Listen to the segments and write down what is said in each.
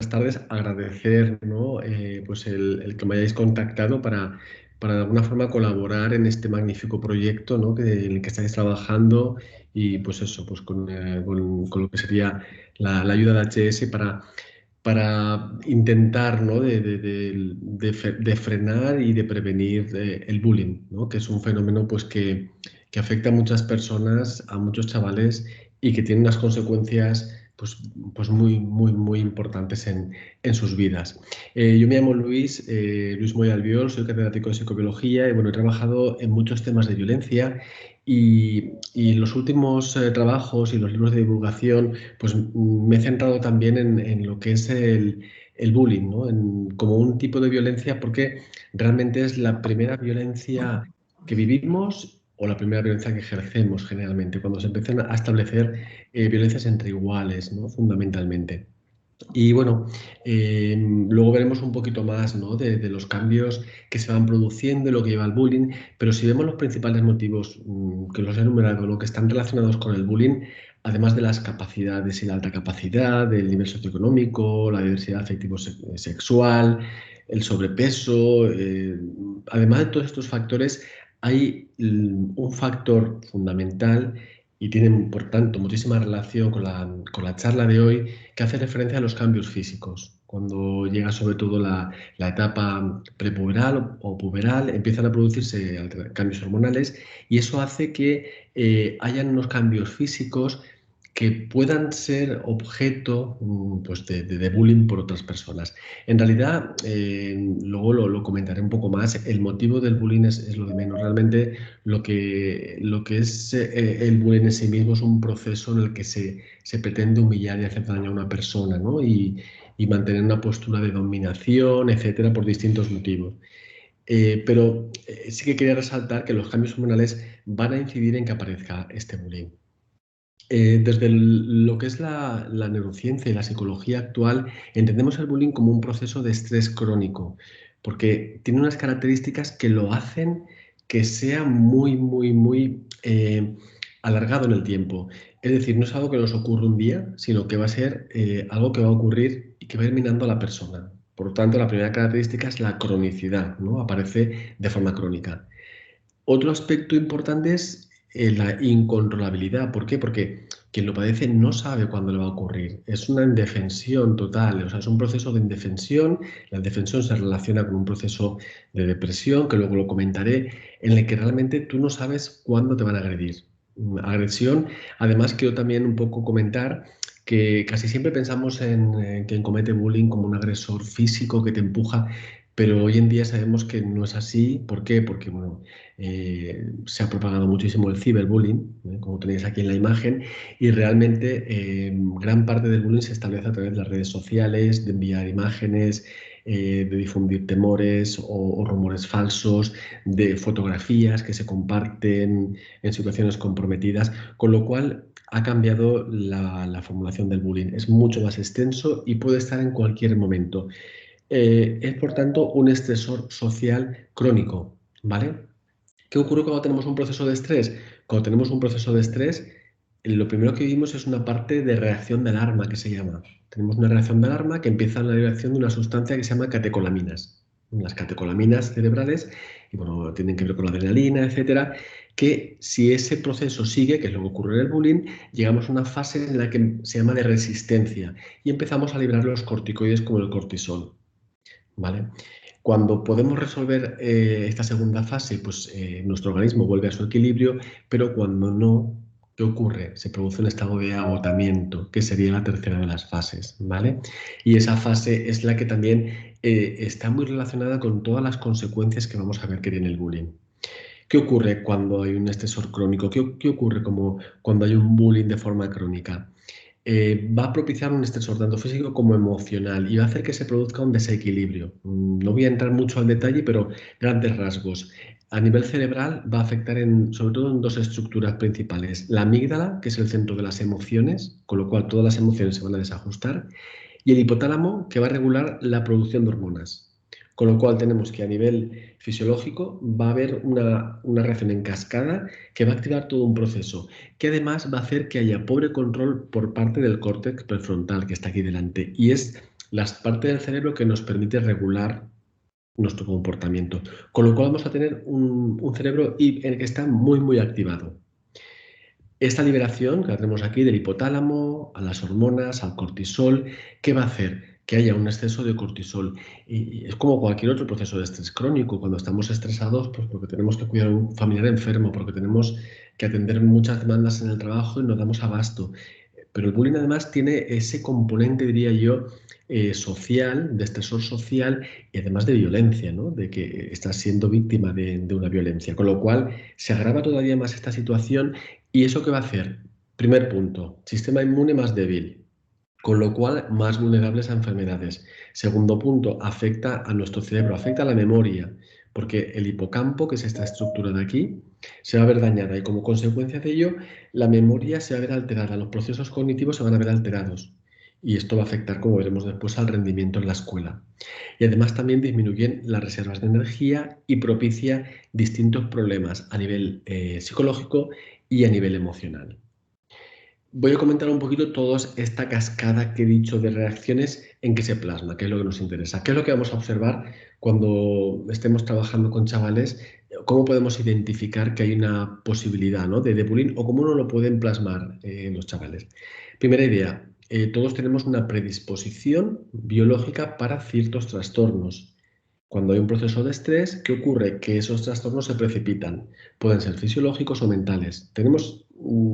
tardes, agradecer, ¿no? Pues el que me hayáis contactado para de alguna forma colaborar en este magnífico proyecto, ¿no? En el que estáis trabajando y pues eso, pues con lo que sería la ayuda de HS para intentar, ¿no? de frenar y de prevenir el bullying, ¿no? Que es un fenómeno pues, que afecta a muchas personas, a muchos chavales y que tiene unas consecuencias pues muy importantes en sus vidas. Yo me llamo Luis Moya Albiol, soy catedrático de psicobiología y bueno, he trabajado en muchos temas de violencia y los últimos trabajos y los libros de divulgación pues me he centrado también en lo que es el bullying, ¿no? Como un tipo de violencia porque realmente es la primera violencia que vivimos o la primera violencia que ejercemos generalmente, cuando se empiezan a establecer violencias entre iguales, ¿no? Fundamentalmente. Y bueno, luego veremos un poquito más, ¿no? de los cambios que se van produciendo y lo que lleva al bullying, pero si vemos los principales motivos que los he enumerado, lo que están relacionados con el bullying, además de las capacidades y la alta capacidad, del nivel socioeconómico, la diversidad afectivo-sexual, el sobrepeso, además de todos estos factores, hay un factor fundamental y tienen, por tanto, muchísima relación con la charla de hoy, que hace referencia a los cambios físicos. Cuando llega sobre todo la etapa prepuberal o puberal, empiezan a producirse cambios hormonales y eso hace que hayan unos cambios físicos que puedan ser objeto pues de bullying por otras personas. En realidad, luego lo comentaré un poco más, el motivo del bullying es lo de menos. Realmente lo que es el bullying en sí mismo es un proceso en el que se pretende humillar y hacer daño a una persona, ¿no? Y mantener una postura de dominación, etcétera, por distintos motivos. Pero sí que quería resaltar que los cambios hormonales van a incidir en que aparezca este bullying. Desde lo que es la neurociencia y la psicología actual, entendemos el bullying como un proceso de estrés crónico, porque tiene unas características que lo hacen que sea muy alargado en el tiempo. Es decir, no es algo que nos ocurre un día, sino que va a ser algo que va a ocurrir y que va a ir minando a la persona. Por lo tanto, la primera característica es la cronicidad, ¿no? Aparece de forma crónica. Otro aspecto importante es la incontrolabilidad. ¿Por qué? Porque quien lo padece no sabe cuándo le va a ocurrir. Es una indefensión total, o sea, es un proceso de indefensión. La indefensión se relaciona con un proceso de depresión, que luego lo comentaré, en el que realmente tú no sabes cuándo te van a agredir. Agresión. Además, quiero también un poco comentar que casi siempre pensamos en quien comete bullying como un agresor físico que te empuja, pero hoy en día sabemos que no es así. ¿Por qué? Porque, bueno, se ha propagado muchísimo el ciberbullying, como tenéis aquí en la imagen, y realmente gran parte del bullying se establece a través de las redes sociales, de enviar imágenes, de difundir temores o rumores falsos, de fotografías que se comparten en situaciones comprometidas, con lo cual ha cambiado la formulación del bullying. Es mucho más extenso y puede estar en cualquier momento. Es, por tanto, un estresor social crónico, ¿vale? ¿Qué ocurre cuando tenemos un proceso de estrés? Cuando tenemos un proceso de estrés, lo primero que vivimos es una parte de reacción de alarma que se llama. Tenemos una reacción de alarma que empieza en la liberación de una sustancia que se llama catecolaminas. Las catecolaminas cerebrales, y bueno, tienen que ver con la adrenalina, etcétera, que si ese proceso sigue, que es lo que ocurre en el bullying, llegamos a una fase en la que se llama de resistencia y empezamos a liberar los corticoides como el cortisol. ¿Vale? Cuando podemos resolver esta segunda fase, pues nuestro organismo vuelve a su equilibrio, pero cuando no, ¿qué ocurre? Se produce un estado de agotamiento, que sería la tercera de las fases, ¿vale? Y esa fase es la que también está muy relacionada con todas las consecuencias que vamos a ver que tiene el bullying. ¿Qué ocurre cuando hay un estresor crónico? ¿Qué ocurre como cuando hay un bullying de forma crónica? Va a propiciar un estresor tanto físico como emocional y va a hacer que se produzca un desequilibrio. No voy a entrar mucho al detalle, pero grandes rasgos. A nivel cerebral va a afectar sobre todo en dos estructuras principales. La amígdala, que es el centro de las emociones, con lo cual todas las emociones se van a desajustar, y el hipotálamo, que va a regular la producción de hormonas. Con lo cual tenemos que a nivel fisiológico va a haber una reacción en cascada que va a activar todo un proceso, que además va a hacer que haya pobre control por parte del córtex prefrontal que está aquí delante. Y es las partes del cerebro que nos permite regular nuestro comportamiento. Con lo cual vamos a tener un cerebro en el que está muy, muy activado. Esta liberación que la tenemos aquí del hipotálamo, a las hormonas, al cortisol, ¿qué va a hacer? Que haya un exceso de cortisol. Y es como cualquier otro proceso de estrés crónico. Cuando estamos estresados, pues porque tenemos que cuidar a un familiar enfermo, porque tenemos que atender muchas demandas en el trabajo y no damos abasto. Pero el bullying además tiene ese componente, diría yo, social, de estresor social y además de violencia, ¿no? De que estás siendo víctima de una violencia. Con lo cual se agrava todavía más esta situación. ¿Y eso qué va a hacer? Primer punto, sistema inmune más débil, con lo cual más vulnerables a enfermedades. Segundo punto, afecta a nuestro cerebro, afecta a la memoria, porque el hipocampo, que es esta estructura de aquí, se va a ver dañada y como consecuencia de ello, la memoria se va a ver alterada, los procesos cognitivos se van a ver alterados. Y esto va a afectar, como veremos después, al rendimiento en la escuela. Y además también disminuyen las reservas de energía y propicia distintos problemas a nivel psicológico y a nivel emocional. Voy a comentar un poquito toda esta cascada que he dicho de reacciones en que se plasma, que es lo que nos interesa. ¿Qué es lo que vamos a observar cuando estemos trabajando con chavales? ¿Cómo podemos identificar que hay una posibilidad, ¿no?, de bullying o cómo no lo pueden plasmar los chavales? Primera idea, todos tenemos una predisposición biológica para ciertos trastornos. Cuando hay un proceso de estrés, ¿qué ocurre? Que esos trastornos se precipitan. Pueden ser fisiológicos o mentales. Tenemos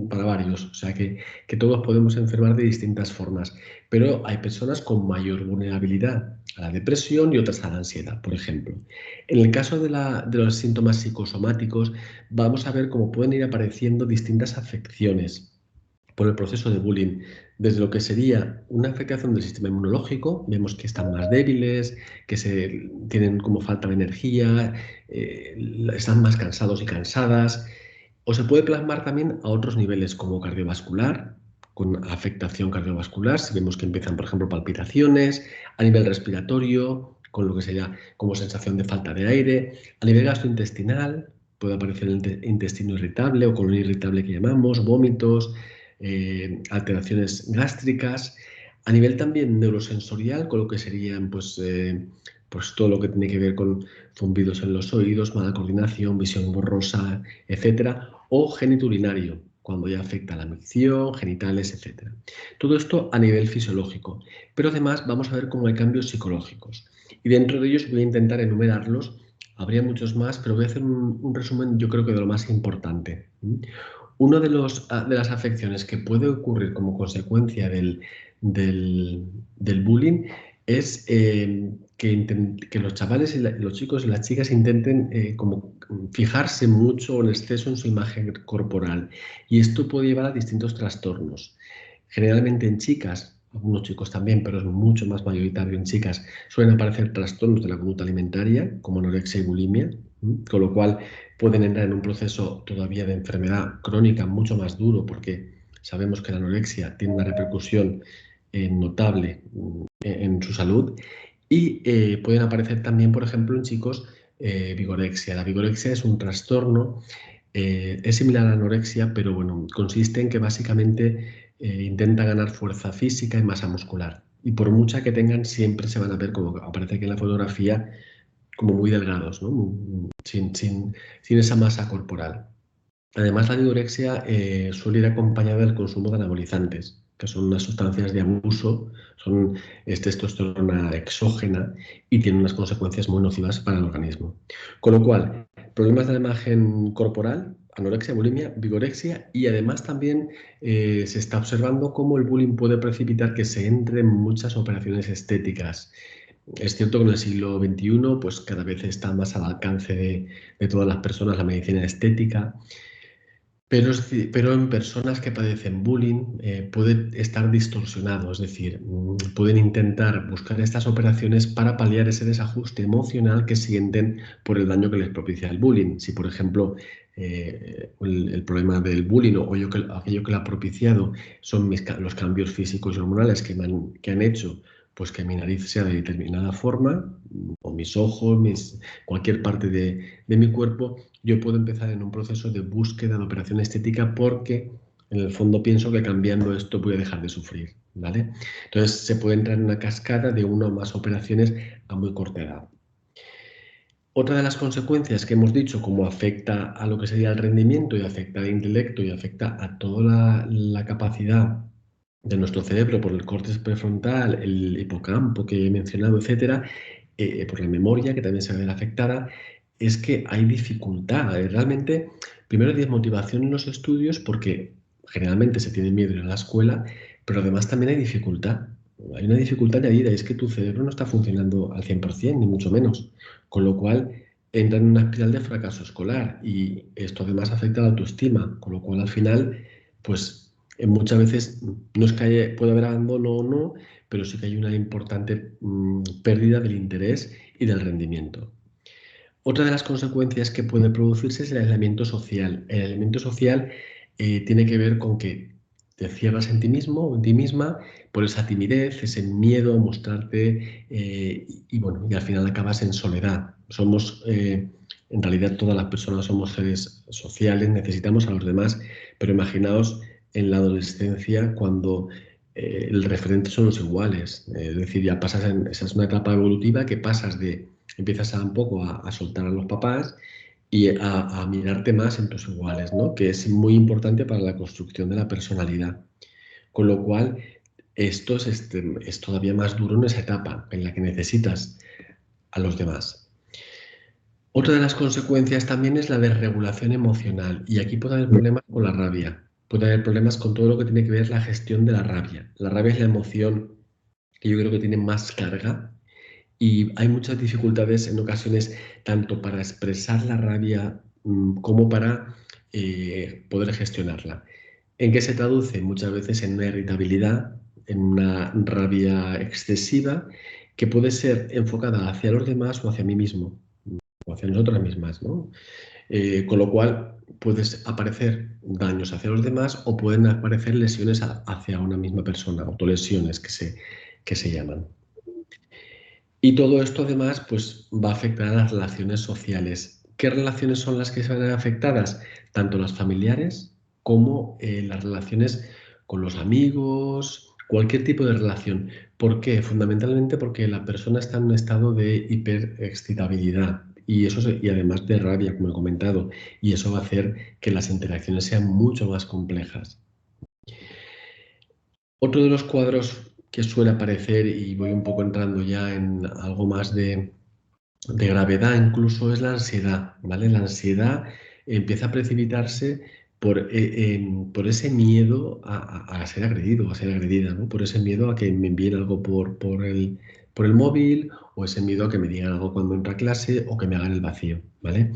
para varios, o sea que todos podemos enfermar de distintas formas, pero hay personas con mayor vulnerabilidad a la depresión y otras a la ansiedad, por ejemplo. En el caso de los síntomas psicosomáticos, vamos a ver cómo pueden ir apareciendo distintas afecciones por el proceso de bullying, desde lo que sería una afectación del sistema inmunológico, vemos que están más débiles, que tienen como falta de energía, están más cansados y cansadas, o se puede plasmar también a otros niveles como cardiovascular, con afectación cardiovascular, si vemos que empiezan, por ejemplo, palpitaciones, a nivel respiratorio, con lo que sería como sensación de falta de aire, a nivel gastrointestinal, puede aparecer el intestino irritable o colon irritable que llamamos, vómitos, alteraciones gástricas, a nivel también neurosensorial, con lo que serían pues todo lo que tiene que ver con zumbidos en los oídos, mala coordinación, visión borrosa, etcétera, o genitourinario, cuando ya afecta a la micción, genitales, etcétera. Todo esto a nivel fisiológico, pero además vamos a ver cómo hay cambios psicológicos. Y dentro de ellos voy a intentar enumerarlos, habría muchos más, pero voy a hacer un resumen, yo creo que de lo más importante. Una de las afecciones que puede ocurrir como consecuencia del bullying es que los chavales y los chicos y las chicas intenten como fijarse mucho o en exceso en su imagen corporal. Y esto puede llevar a distintos trastornos. Generalmente en chicas, algunos chicos también, pero es mucho más mayoritario en chicas, suelen aparecer trastornos de la conducta alimentaria, como anorexia y bulimia, con lo cual pueden entrar en un proceso todavía de enfermedad crónica mucho más duro, porque sabemos que la anorexia tiene una repercusión notable en su salud y pueden aparecer también, por ejemplo, en chicos vigorexia. La vigorexia es un trastorno, es similar a la anorexia, pero bueno, consiste en que básicamente intenta ganar fuerza física y masa muscular. Y por mucha que tengan, siempre se van a ver, como aparece aquí en la fotografía, como muy delgados, ¿no? Sin esa masa corporal. Además, la vigorexia suele ir acompañada del consumo de anabolizantes, que son unas sustancias de abuso, son testosterona exógena y tienen unas consecuencias muy nocivas para el organismo. Con lo cual, problemas de la imagen corporal, anorexia, bulimia, vigorexia y además también se está observando cómo el bullying puede precipitar que se entre en muchas operaciones estéticas. Es cierto que en el siglo XXI pues cada vez está más al alcance de todas las personas la medicina estética, pero en personas que padecen bullying puede estar distorsionado, es decir, pueden intentar buscar estas operaciones para paliar ese desajuste emocional que sienten por el daño que les propicia el bullying. Si, por ejemplo, el problema del bullying o aquello que lo ha propiciado son los cambios físicos y hormonales que han hecho pues que mi nariz sea de determinada forma, o mis ojos, cualquier parte de mi cuerpo, yo puedo empezar en un proceso de búsqueda de operación estética porque en el fondo pienso que cambiando esto voy a dejar de sufrir. ¿vale? Entonces se puede entrar en una cascada de una o más operaciones a muy corta edad. Otra de las consecuencias que hemos dicho, como afecta a lo que sería el rendimiento y afecta al intelecto y afecta a toda la capacidad de nuestro cerebro por el córtex prefrontal, el hipocampo que he mencionado, etcétera, por la memoria que también se ve afectada, es que hay dificultad. Realmente, primero hay desmotivación en los estudios porque generalmente se tiene miedo de ir a la escuela, pero además también hay dificultad. Hay una dificultad añadida y es que tu cerebro no está funcionando al 100%, ni mucho menos. Con lo cual entra en una espiral de fracaso escolar y esto además afecta a la autoestima, con lo cual al final, pues muchas veces no es que pueda haber abandono o no, pero sí que hay una importante pérdida del interés y del rendimiento. Otra de las consecuencias que puede producirse es el aislamiento social. El aislamiento social tiene que ver con que te cierras en ti mismo o en ti misma por esa timidez, ese miedo a mostrarte y bueno, y al final acabas en soledad. En realidad todas las personas somos seres sociales, necesitamos a los demás, pero imaginaos en la adolescencia cuando el referente son los iguales. Es decir, ya esa es una etapa evolutiva que pasas de empiezas un poco a soltar a los papás y a mirarte más en tus iguales, ¿no? Que es muy importante para la construcción de la personalidad. Con lo cual, es todavía más duro en esa etapa en la que necesitas a los demás. Otra de las consecuencias también es la desregulación emocional y aquí puede haber problemas con la rabia, puede haber problemas con todo lo que tiene que ver la gestión de la rabia. La rabia es la emoción que yo creo que tiene más carga y hay muchas dificultades en ocasiones, tanto para expresar la rabia como para poder gestionarla. ¿En qué se traduce? Muchas veces en una irritabilidad, en una rabia excesiva, que puede ser enfocada hacia los demás o hacia mí mismo, o hacia nosotras mismas, ¿no? Con lo cual puedes aparecer daños hacia los demás o pueden aparecer lesiones hacia una misma persona, autolesiones que se llaman. Y todo esto además pues, va a afectar a las relaciones sociales. ¿Qué relaciones son las que se van a ver afectadas? Tanto las familiares como las relaciones con los amigos, cualquier tipo de relación. ¿Por qué? Fundamentalmente porque la persona está en un estado de hiperexcitabilidad y además de rabia, como he comentado, y eso va a hacer que las interacciones sean mucho más complejas. Otro de los cuadros que suele aparecer, y voy un poco entrando ya en algo más de gravedad incluso, es la ansiedad, ¿vale? La ansiedad empieza a precipitarse por ese miedo a ser agredido, a ser agredida, ¿no? Por ese miedo a que me envíen algo por el móvil o ese miedo a que me digan algo cuando entro a clase o que me hagan el vacío, ¿vale?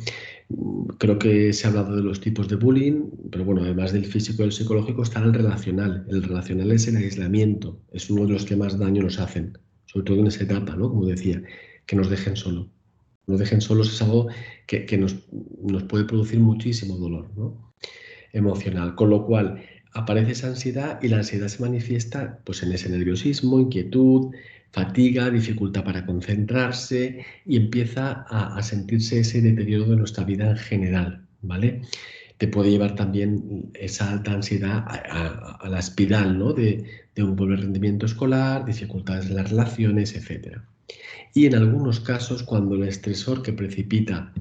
Creo que se ha hablado de los tipos de bullying, pero bueno, además del físico y el psicológico está el relacional. El relacional es el aislamiento, es uno de los que más daño nos hacen, sobre todo en esa etapa, ¿no? Como decía, que nos dejen solo. Nos dejen solos es algo que nos puede producir muchísimo dolor, ¿no? Emocional, con lo cual aparece esa ansiedad y la ansiedad se manifiesta pues, en ese nerviosismo, inquietud, fatiga, dificultad para concentrarse y empieza a sentirse ese deterioro de nuestra vida en general, ¿vale? Te puede llevar también esa alta ansiedad a la espiral, ¿no? De un pobre rendimiento escolar, dificultades en las relaciones, etcétera. Y en algunos casos, cuando el estresor que precipita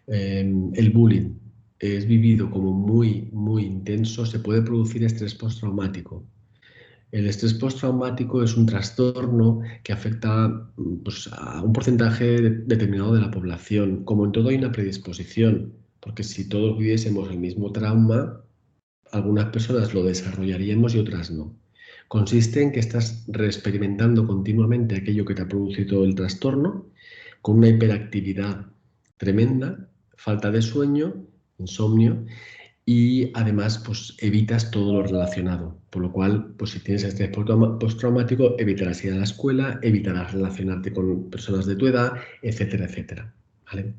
el bullying es vivido como muy, muy intenso, se puede producir estrés postraumático. El estrés postraumático es un trastorno que afecta pues, a un porcentaje determinado de la población. Como en todo hay una predisposición, porque si todos viviésemos el mismo trauma, algunas personas lo desarrollaríamos y otras no. Consiste en que estás reexperimentando continuamente aquello que te ha producido el trastorno, con una hiperactividad tremenda, falta de sueño, insomnio, y además pues, evitas todo lo relacionado. Por lo cual, pues, si tienes estrés postraumático, evitarás ir a la escuela, evitarás relacionarte con personas de tu edad, etcétera, etcétera. ¿Vale?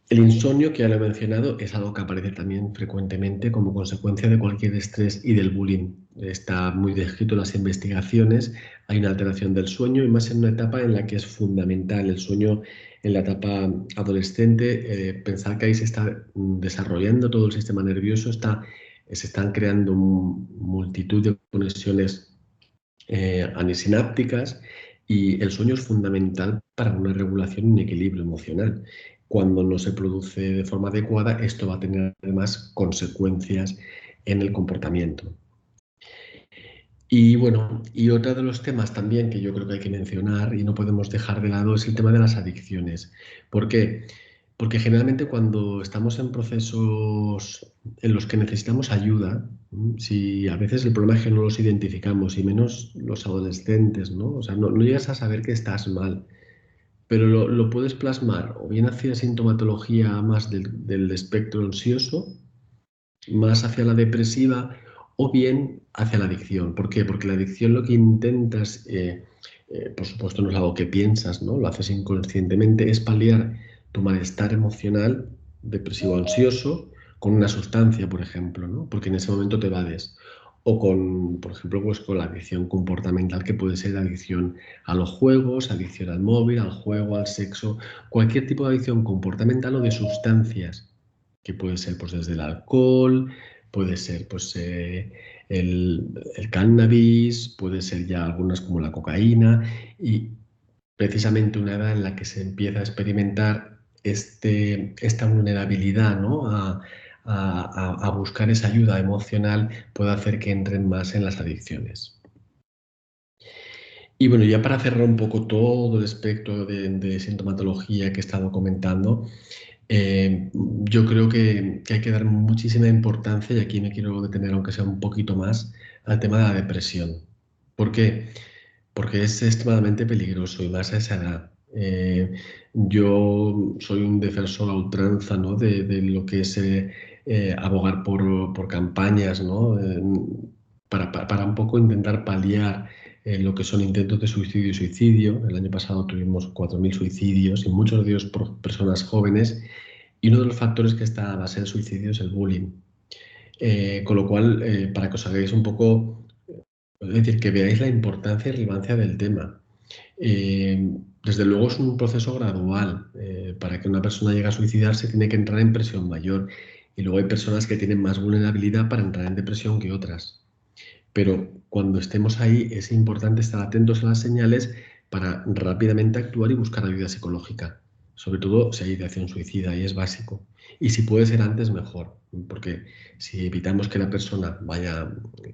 El insomnio, que ya lo he mencionado, es algo que aparece también frecuentemente como consecuencia de cualquier estrés y del bullying. Está muy descrito en las investigaciones. Hay una alteración del sueño y más en una etapa en la que es fundamental el sueño en la etapa adolescente. Pensar que ahí se está desarrollando todo el sistema nervioso, se están creando multitud de conexiones anisinápticas, y el sueño es fundamental para una regulación y un equilibrio emocional. Cuando no se produce de forma adecuada, esto va a tener además consecuencias en el comportamiento. Y bueno, y otro de los temas también que yo creo que hay que mencionar y no podemos dejar de lado es el tema de las adicciones. ¿Por qué? Porque generalmente cuando estamos en procesos en los que necesitamos ayuda, si a veces el problema es que no los identificamos, y menos los adolescentes, ¿no? O sea, no llegas a saber que estás mal, pero lo puedes plasmar o bien hacia sintomatología más del espectro ansioso, más hacia la depresiva, o bien hacia la adicción. ¿Por qué? Porque la adicción lo que intentas, por supuesto no es algo que piensas, ¿no? Lo haces inconscientemente, es paliar tu malestar emocional, depresivo, ansioso, con una sustancia, por ejemplo, ¿no? Porque en ese momento te evades. O con, por ejemplo, pues con la adicción comportamental, que puede ser adicción a los juegos, adicción al móvil, al juego, al sexo, cualquier tipo de adicción comportamental o de sustancias, que puede ser pues desde el alcohol, puede ser pues el cannabis, puede ser ya algunas como la cocaína, y precisamente una edad en la que se empieza a experimentar esta vulnerabilidad, ¿no? a buscar esa ayuda emocional, puede hacer que entren más en las adicciones. Y bueno, ya para cerrar un poco todo el espectro de sintomatología que he estado comentando, yo creo que hay que dar muchísima importancia, y aquí me quiero detener, aunque sea un poquito más, al tema de la depresión. ¿Por qué? Porque es extremadamente peligroso, y más a esa edad. Yo soy un defensor a ultranza, ¿no? de lo que es abogar por campañas, ¿no? Para un poco intentar paliar lo que son intentos de suicidio y suicidio. El año pasado tuvimos 4.000 suicidios, y muchos de ellos por personas jóvenes, y uno de los factores que está a base del suicidio es el bullying. Con lo cual, para que os hagáis un poco, es decir, que veáis la importancia y relevancia del tema. Desde luego es un proceso gradual. Para que una persona llegue a suicidarse tiene que entrar en presión mayor, y luego hay personas que tienen más vulnerabilidad para entrar en depresión que otras. Pero cuando estemos ahí es importante estar atentos a las señales para rápidamente actuar y buscar ayuda psicológica, sobre todo si hay ideación suicida, y es básico. Y si puede ser antes, mejor, porque si evitamos que la persona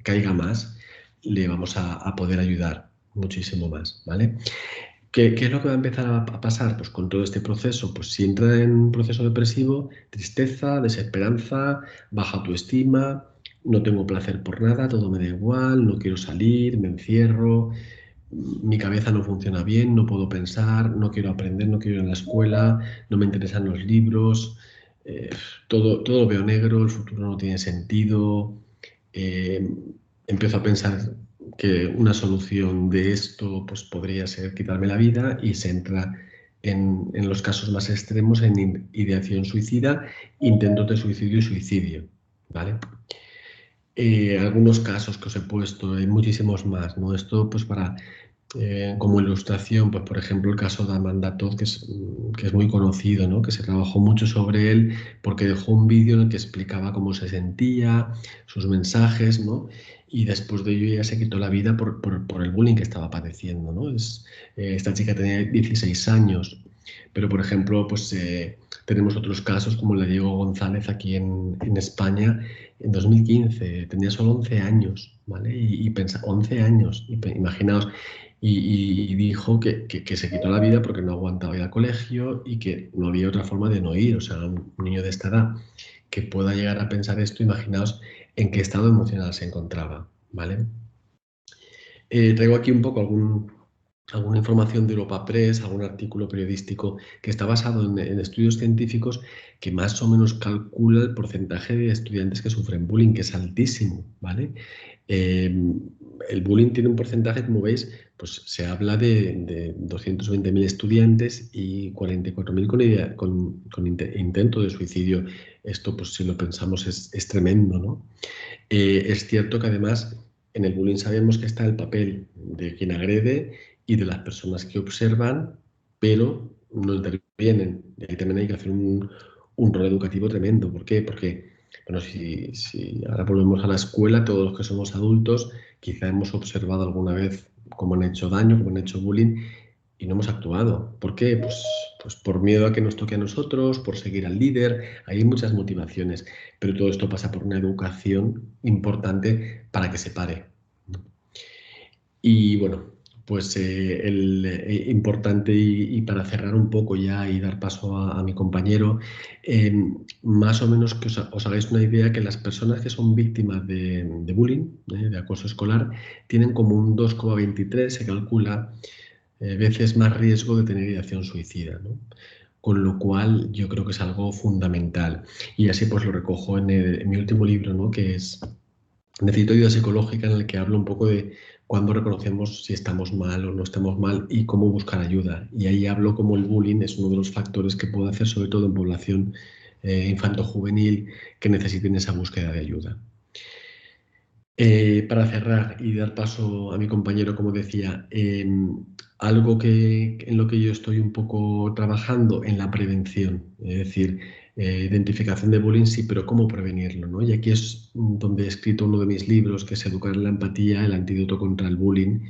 caiga más, le vamos a poder ayudar muchísimo más, ¿vale? ¿Qué es lo que va a empezar a pasar? Pues con todo este proceso, pues si entra en un proceso depresivo, tristeza, desesperanza, baja autoestima, no tengo placer por nada, todo me da igual, no quiero salir, me encierro, mi cabeza no funciona bien, no puedo pensar, no quiero aprender, no quiero ir a la escuela, no me interesan los libros, eh, todo lo veo negro, el futuro no tiene sentido. eh, Empiezo a pensar que una solución de esto pues, podría ser quitarme la vida, y se entra en los casos más extremos en ideación suicida, intentos de suicidio y suicidio, ¿vale? Algunos casos que os he puesto, hay muchísimos más, ¿no? Esto pues para como ilustración, pues por ejemplo el caso de Amanda Todd, que es muy conocido, ¿no? Que se trabajó mucho sobre él porque dejó un vídeo en el que explicaba cómo se sentía, sus mensajes, ¿no? Y después de ello ya se quitó la vida por el bullying que estaba padeciendo, ¿no? Esta chica tenía 16 años, pero por ejemplo, pues tenemos otros casos como el de Diego González aquí en España en 2015. Tenía solo 11 años, ¿vale? Y pensa, 11 años, imaginaos, y dijo que se quitó la vida porque no aguantaba ir al colegio y que no había otra forma de no ir. O sea, un niño de esta edad que pueda llegar a pensar esto, imaginaos en qué estado emocional se encontraba, ¿vale? Traigo aquí un poco alguna información de Europa Press, algún artículo periodístico que está basado en estudios científicos, que más o menos calcula el porcentaje de estudiantes que sufren bullying, que es altísimo, ¿vale? Eh, el bullying tiene un porcentaje, como veis, pues se habla de 220.000 estudiantes y 44.000 con intento de suicidio. Esto, pues si lo pensamos, es tremendo, ¿no? Es cierto que además en el bullying sabemos que está el papel de quien agrede y de las personas que observan, pero no intervienen. Y ahí también hay que hacer un rol educativo tremendo. ¿Por qué? Porque, bueno, si ahora volvemos a la escuela, todos los que somos adultos, quizá hemos observado alguna vez cómo han hecho daño, cómo han hecho bullying y no hemos actuado. ¿Por qué? Pues por miedo a que nos toque a nosotros, por seguir al líder. Hay muchas motivaciones, pero todo esto pasa por una educación importante para que se pare. Y bueno, pues importante y para cerrar un poco ya y dar paso a mi compañero, eh, más o menos que os hagáis una idea que las personas que son víctimas de bullying, de acoso escolar, tienen como un 2,23, se calcula, veces más riesgo de tener ideación suicida, ¿no? Con lo cual yo creo que es algo fundamental. Y así pues lo recojo en mi último libro, ¿no? Que es Necesito ayuda psicológica, en el que hablo un poco de cuándo reconocemos si estamos mal o no estamos mal y cómo buscar ayuda. Y ahí hablo como el bullying es uno de los factores que puede hacer, sobre todo en población infanto-juvenil, que necesiten esa búsqueda de ayuda. Para cerrar y dar paso a mi compañero, como decía, algo en lo que yo estoy un poco trabajando en la prevención, es decir, identificación de bullying, sí, pero cómo prevenirlo, ¿no? Y aquí es donde he escrito uno de mis libros, que es Educar en la empatía, el antídoto contra el bullying.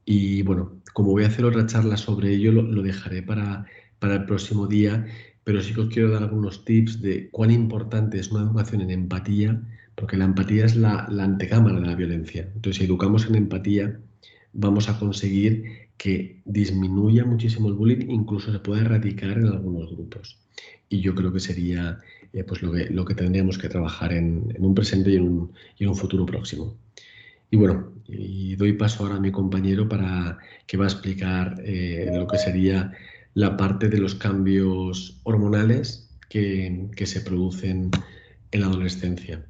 Y bueno, como voy a hacer otra charla sobre ello, lo dejaré para el próximo día, pero sí que os quiero dar algunos tips de cuán importante es una educación en empatía, porque la empatía es la antecámara de la violencia. Entonces, si educamos en empatía, vamos a conseguir que disminuya muchísimo el bullying, incluso se pueda erradicar en algunos grupos. Y yo creo que sería pues lo que tendríamos que trabajar en un presente y en un futuro próximo. Y bueno, y doy paso ahora a mi compañero para que va a explicar lo que sería la parte de los cambios hormonales que se producen en la adolescencia.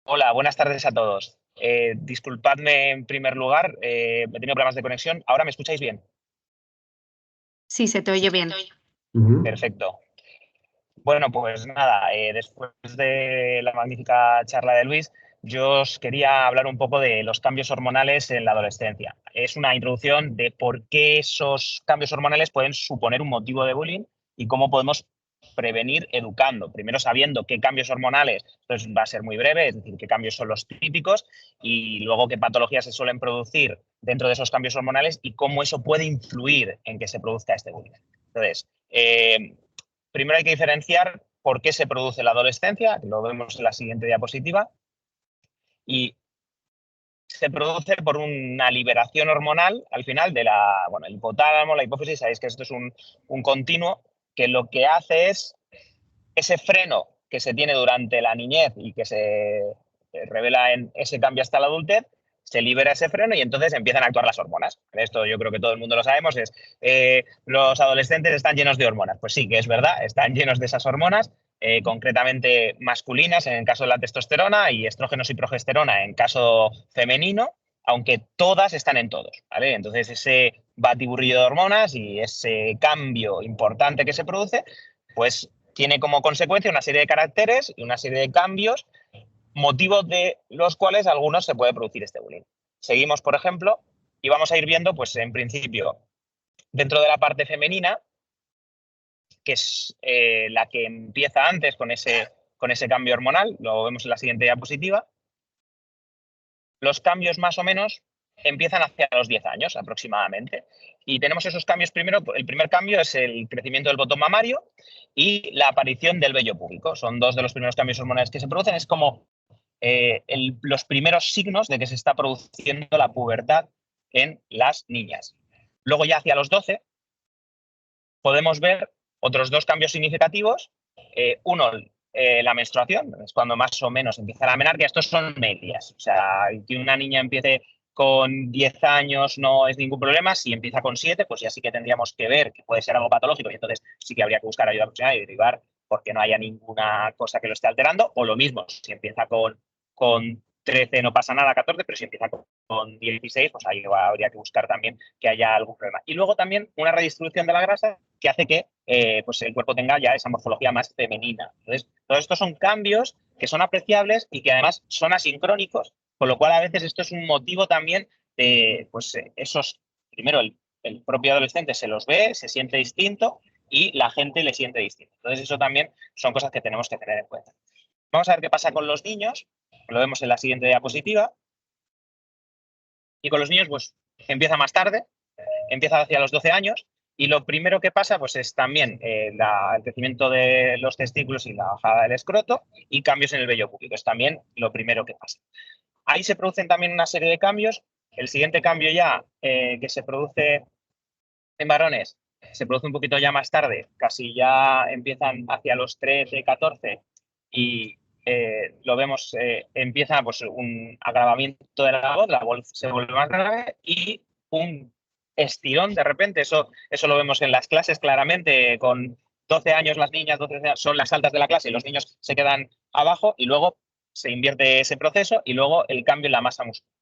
Hola, buenas tardes a todos. Disculpadme en primer lugar, he tenido problemas de conexión. ¿Ahora me escucháis bien? Sí, se te oye bien. Perfecto. Bueno, pues nada, después de la magnífica charla de Luis, yo os quería hablar un poco de los cambios hormonales en la adolescencia. Es una introducción de por qué esos cambios hormonales pueden suponer un motivo de bullying y cómo podemos prevenir educando. Primero sabiendo qué cambios hormonales, pues va a ser muy breve, es decir, qué cambios son los típicos y luego qué patologías se suelen producir dentro de esos cambios hormonales y cómo eso puede influir en que se produzca este bullying. Entonces, primero hay que diferenciar por qué se produce la adolescencia, lo vemos en la siguiente diapositiva, y se produce por una liberación hormonal al final de el hipotálamo, la hipófisis, sabéis que esto es un continuo, que lo que hace es ese freno que se tiene durante la niñez y que se revela en ese cambio hasta la adultez, se libera ese freno y entonces empiezan a actuar las hormonas. Esto yo creo que todo el mundo lo sabemos, es los adolescentes están llenos de hormonas. Pues sí, que es verdad, están llenos de esas hormonas, concretamente masculinas en el caso de la testosterona y estrógenos y progesterona en caso femenino, aunque todas están en todos, ¿vale? Entonces ese batiburrillo de hormonas y ese cambio importante que se produce, pues tiene como consecuencia una serie de caracteres y una serie de cambios, motivos de los cuales algunos se puede producir este bullying. Seguimos, por ejemplo, y vamos a ir viendo, pues en principio, dentro de la parte femenina, que es la que empieza antes con ese cambio hormonal, lo vemos en la siguiente diapositiva, los cambios más o menos empiezan hacia los 10 años aproximadamente. Y tenemos esos cambios primero, el primer cambio es el crecimiento del botón mamario y la aparición del vello púbico. Son dos de los primeros cambios hormonales que se producen. Es como los primeros signos de que se está produciendo la pubertad en las niñas. Luego ya hacia los 12 podemos ver otros dos cambios significativos. Uno, la menstruación, es cuando más o menos empieza la menarquia. Estos son medias. O sea, que una niña empiece con 10 años no es ningún problema. Si empieza con 7, pues ya sí que tendríamos que ver que puede ser algo patológico y entonces sí que habría que buscar ayuda profesional y derivar porque no haya ninguna cosa que lo esté alterando. O lo mismo, si empieza con 13 no pasa nada, 14, pero si empieza con 16, pues ahí habría que buscar también que haya algún problema. Y luego también una redistribución de la grasa que hace que pues el cuerpo tenga ya esa morfología más femenina. Entonces, todos estos son cambios que son apreciables y que además son asincrónicos, con lo cual a veces esto es un motivo también de, pues esos, primero el propio adolescente se los ve, se siente distinto y la gente le siente distinto. Entonces, eso también son cosas que tenemos que tener en cuenta. Vamos a ver qué pasa con los niños. Lo vemos en la siguiente diapositiva. Y con los niños, pues empieza más tarde, empieza hacia los 12 años. Y lo primero que pasa, pues es también el crecimiento de los testículos y la bajada del escroto y cambios en el vello púbico. Es también lo primero que pasa. Ahí se producen también una serie de cambios. El siguiente cambio ya que se produce en varones se produce un poquito ya más tarde, casi ya empiezan hacia los 13, 14 y lo vemos, empieza pues, un agravamiento de la voz se vuelve más grave y un estirón de repente, eso lo vemos en las clases claramente, con 12 años las niñas, 12 años son las altas de la clase y los niños se quedan abajo y luego se invierte ese proceso y luego el cambio en la masa muscular.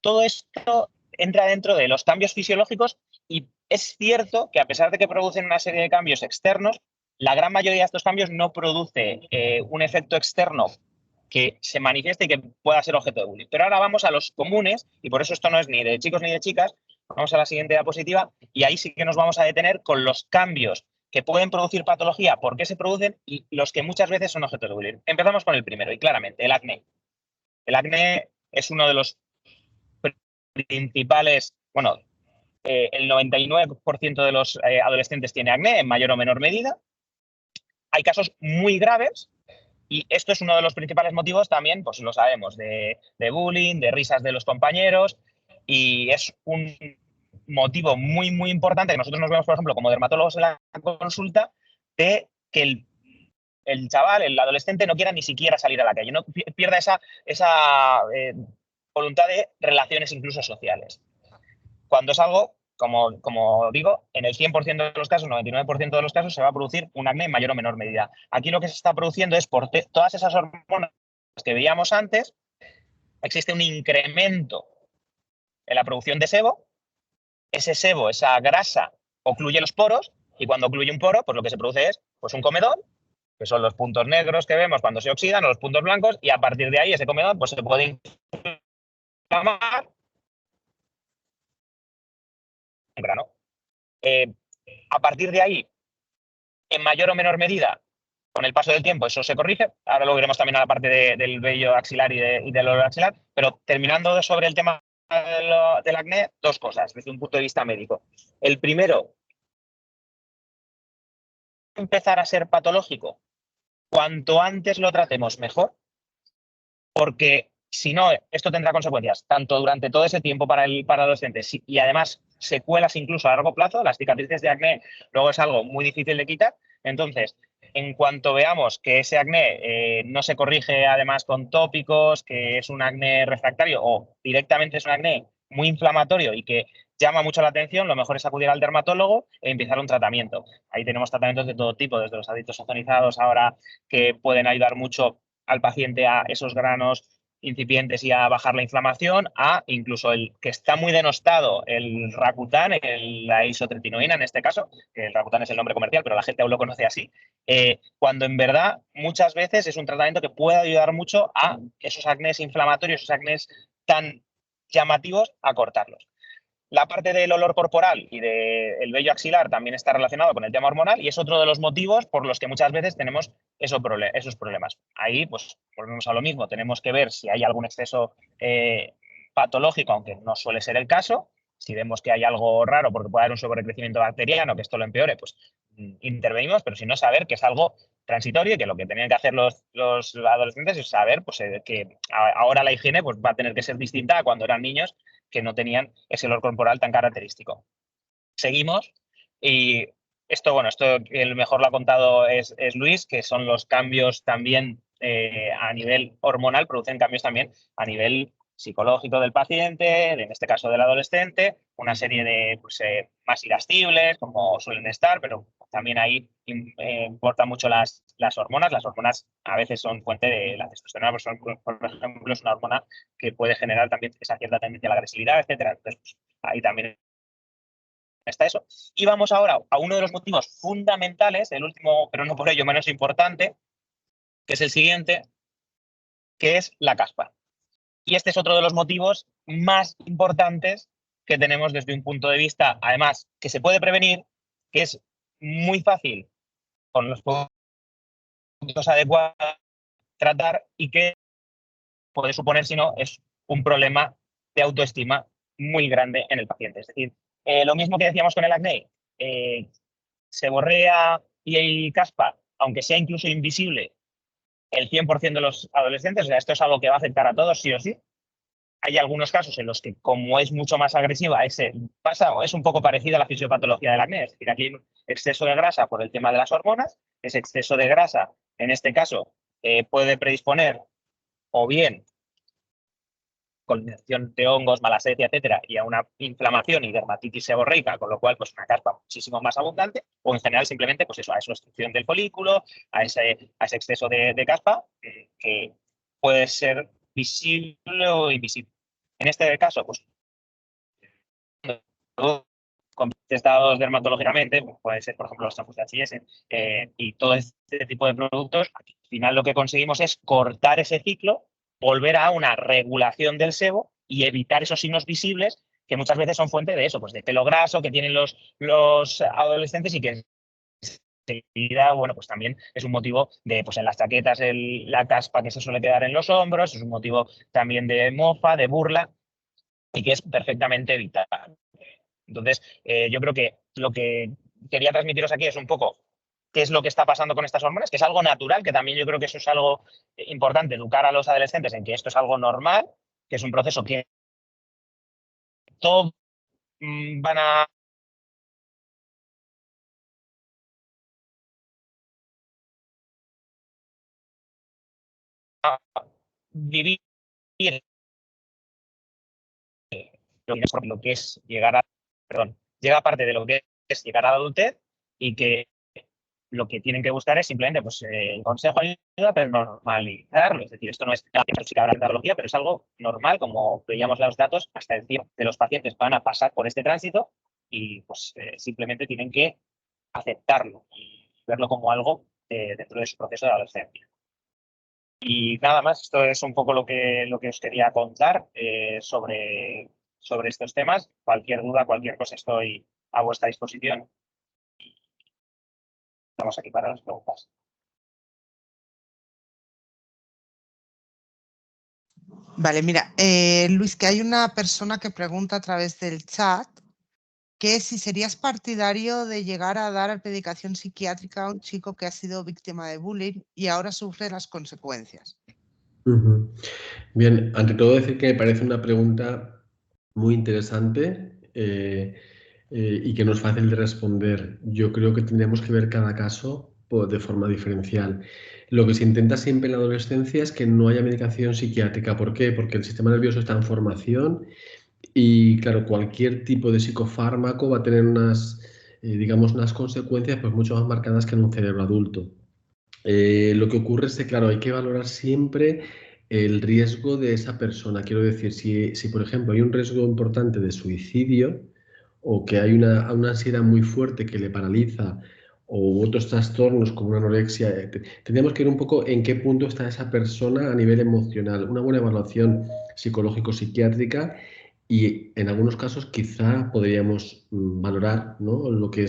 Todo esto entra dentro de los cambios fisiológicos y es cierto que a pesar de que producen una serie de cambios externos, la gran mayoría de estos cambios no produce un efecto externo que se manifieste y que pueda ser objeto de bullying. Pero ahora vamos a los comunes, y por eso esto no es ni de chicos ni de chicas. Vamos a la siguiente diapositiva y ahí sí que nos vamos a detener con los cambios que pueden producir patología, por qué se producen y los que muchas veces son objeto de bullying. Empezamos con el primero y claramente el acné. El acné es uno de los principales, bueno, el 99% de los adolescentes tiene acné en mayor o menor medida. Hay casos muy graves y esto es uno de los principales motivos también, pues lo sabemos, de bullying, de risas de los compañeros y es un motivo muy, muy importante que nosotros nos vemos, por ejemplo, como dermatólogos en la consulta, de que el chaval, el adolescente, no quiera ni siquiera salir a la calle, no pierda esa voluntad de relaciones incluso sociales. Cuando es algo, como digo, en el 100% de los casos, 99% de los casos, se va a producir un acné en mayor o menor medida. Aquí lo que se está produciendo es por todas esas hormonas que veíamos antes, existe un incremento en la producción de sebo. Ese sebo, esa grasa, ocluye los poros y cuando ocluye un poro, pues lo que se produce es pues, un comedón, que son los puntos negros que vemos cuando se oxidan o los puntos blancos y a partir de ahí ese comedón pues, se puede inflamar un grano. A partir de ahí, en mayor o menor medida, con el paso del tiempo eso se corrige. Ahora lo veremos también a la parte del vello axilar y del olor axilar, pero terminando sobre el tema del acné, dos cosas desde un punto de vista médico. El primero, empezar a ser patológico. Cuanto antes lo tratemos, mejor, porque si no, esto tendrá consecuencias tanto durante todo ese tiempo para el adolescente y además secuelas incluso a largo plazo. Las cicatrices de acné luego es algo muy difícil de quitar. Entonces, en cuanto veamos que ese acné no se corrige además con tópicos, que es un acné refractario o directamente es un acné muy inflamatorio y que llama mucho la atención, lo mejor es acudir al dermatólogo e empezar un tratamiento. Ahí tenemos tratamientos de todo tipo, desde los ácidos ozonizados ahora que pueden ayudar mucho al paciente a esos granos incipientes y a bajar la inflamación, a incluso el que está muy denostado, el Rakutan, la isotretinoína en este caso, que el Rakutan es el nombre comercial, pero la gente aún lo conoce así, cuando en verdad muchas veces es un tratamiento que puede ayudar mucho a esos acnés inflamatorios, esos acnés tan llamativos, a cortarlos. La parte del olor corporal y del vello axilar también está relacionado con el tema hormonal y es otro de los motivos por los que muchas veces tenemos esos problemas. Ahí, pues, volvemos a lo mismo. Tenemos que ver si hay algún exceso patológico, aunque no suele ser el caso. Si vemos que hay algo raro porque puede haber un sobrecrecimiento bacteriano, que esto lo empeore, pues intervenimos, pero si no, saber que es algo transitorio y que lo que tenían que hacer los adolescentes es saber pues, que ahora la higiene pues, va a tener que ser distinta a cuando eran niños que no tenían ese olor corporal tan característico. Seguimos y esto el mejor lo ha contado es Luis, que son los cambios también a nivel hormonal, producen cambios también a nivel psicológico del paciente, en este caso del adolescente, una serie de pues, más irascibles, como suelen estar, pero también ahí importan mucho las las hormonas. Las hormonas a veces son fuente de la testosterona, por ejemplo, es una hormona que puede generar también esa cierta tendencia a la agresividad, etcétera. Entonces, pues, ahí también está eso. Y vamos ahora a uno de los motivos fundamentales, el último, pero no por ello menos importante, que es el siguiente, que es la caspa. Y este es otro de los motivos más importantes que tenemos desde un punto de vista, además, que se puede prevenir, que es muy fácil con los productos adecuados tratar y que puede suponer, si no, es un problema de autoestima muy grande en el paciente. Es decir, lo mismo que decíamos con el acné, seborrea y caspa, aunque sea incluso invisible, el 100% de los adolescentes, o sea, esto es algo que va a afectar a todos sí o sí. Hay algunos casos en los que, como es mucho más agresiva, pasa o es un poco parecido a la fisiopatología del acné. Es decir, aquí hay un exceso de grasa por el tema de las hormonas. Ese exceso de grasa, en este caso, puede predisponer o bien colonización de hongos, malacesia, etcétera, y a una inflamación y dermatitis seborreica, con lo cual, pues una caspa muchísimo más abundante, o en general simplemente, pues eso, a esa obstrucción del folículo, a ese exceso de caspa, que puede ser visible o invisible. En este caso, pues, con testados dermatológicamente, pues, puede ser, por ejemplo, los champús de H&S, y todo este tipo de productos, al final lo que conseguimos es cortar ese ciclo, volver a una regulación del sebo y evitar esos signos visibles que muchas veces son fuente de eso, pues de pelo graso que tienen los adolescentes y que enseguida, bueno, pues también es un motivo de, pues en las chaquetas, la caspa que se suele quedar en los hombros, es un motivo también de mofa, de burla, y que es perfectamente evitable. Entonces, yo creo que lo que quería transmitiros aquí es un poco qué es lo que está pasando con estas hormonas, que es algo natural, que también yo creo que eso es algo importante, educar a los adolescentes en que esto es algo normal, que es un proceso que todos van a vivir lo que es llegar a, perdón, llega parte de lo que es llegar a la adultez y que lo que tienen que buscar es simplemente pues, el consejo ayuda, pero normalizarlo. Es decir, esto no es la tecnología, pero es algo normal, como veíamos los datos, hasta el 100 de los pacientes van a pasar por este tránsito y pues simplemente tienen que aceptarlo y verlo como algo dentro de su proceso de adolescencia. Y nada más, esto es un poco lo que os quería contar sobre estos temas. Cualquier duda, cualquier cosa, estoy a vuestra disposición. Estamos aquí para las preguntas. Vale, mira, Luis, que hay una persona que pregunta a través del chat que si serías partidario de llegar a dar medicación psiquiátrica a un chico que ha sido víctima de bullying y ahora sufre las consecuencias. Bien, ante todo decir que me parece una pregunta muy interesante y que no es fácil de responder. Yo creo que tendríamos que ver cada caso de forma diferencial. Lo que se intenta siempre en la adolescencia es que no haya medicación psiquiátrica. ¿Por qué? Porque el sistema nervioso está en formación y, claro, cualquier tipo de psicofármaco va a tener digamos, unas consecuencias pues, mucho más marcadas que en un cerebro adulto. Lo que ocurre es que, claro, hay que valorar siempre el riesgo de esa persona. Quiero decir, si por ejemplo hay un riesgo importante de suicidio o que hay una ansiedad muy fuerte que le paraliza o otros trastornos como una anorexia, tendríamos que ver un poco en qué punto está esa persona a nivel emocional. Una buena evaluación psicológico-psiquiátrica y en algunos casos quizá podríamos valorar, ¿no? lo que